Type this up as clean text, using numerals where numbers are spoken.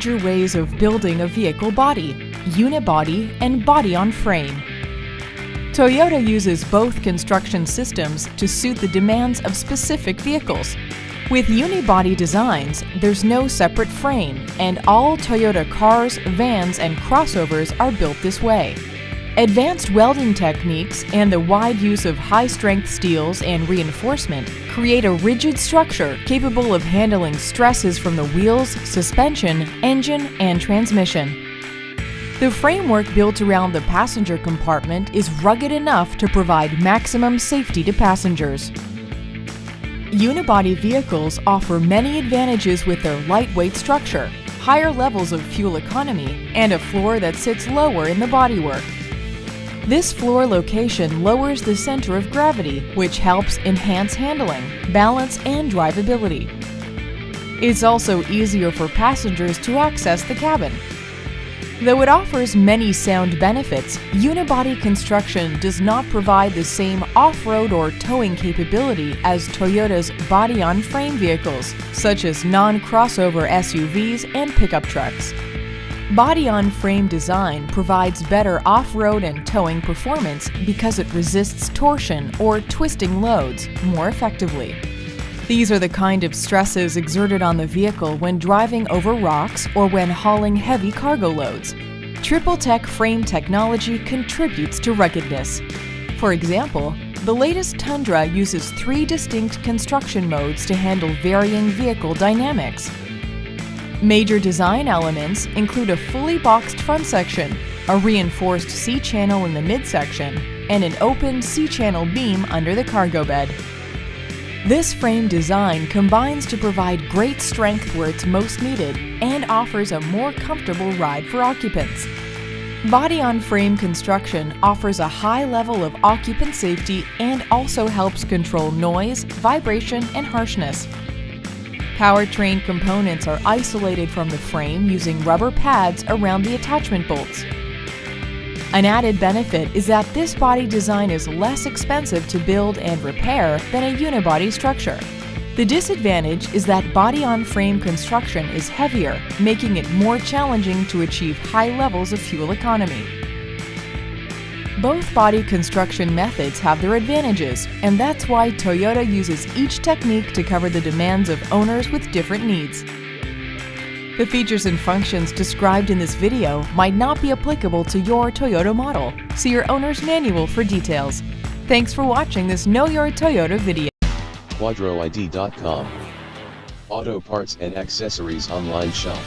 major ways of building a vehicle body: unibody and body-on-frame. Toyota uses both construction systems to suit the demands of specific vehicles. With unibody designs, there's no separate frame, and all Toyota cars, vans, and crossovers are built this way. Advanced welding techniques and the wide use of high-strength steels and reinforcement create a rigid structure capable of handling stresses from the wheels, suspension, engine, and transmission. The framework built around the passenger compartment is rugged enough to provide maximum safety to passengers. Unibody vehicles offer many advantages with their lightweight structure, higher levels of fuel economy, and a floor that sits lower in the bodywork. This floor location lowers the center of gravity, which helps enhance handling, balance, and drivability. It's also easier for passengers to access the cabin. Though it offers many sound benefits, unibody construction does not provide the same off-road or towing capability as Toyota's body-on-frame vehicles, such as non-crossover SUVs and pickup trucks. Body-on-frame design provides better off-road and towing performance because it resists torsion or twisting loads more effectively. These are the kind of stresses exerted on the vehicle when driving over rocks or when hauling heavy cargo loads. Triple-Tech frame technology contributes to ruggedness. For example, the latest Tundra uses 3 distinct construction modes to handle varying vehicle dynamics. Major design elements include a fully boxed front section, a reinforced C-channel in the midsection, and an open C-channel beam under the cargo bed. This frame design combines to provide great strength where it's most needed and offers a more comfortable ride for occupants. Body-on-frame construction offers a high level of occupant safety and also helps control noise, vibration, and harshness. Powertrain components are isolated from the frame using rubber pads around the attachment bolts. An added benefit is that this body design is less expensive to build and repair than a unibody structure. The disadvantage is that body-on-frame construction is heavier, making it more challenging to achieve high levels of fuel economy. Both body construction methods have their advantages, and that's why Toyota uses each technique to cover the demands of owners with different needs. The features and functions described in this video might not be applicable to your Toyota model. See your owner's manual for details. Thanks for watching this Know Your Toyota video. KHODROiD.com. Auto parts and accessories online shop.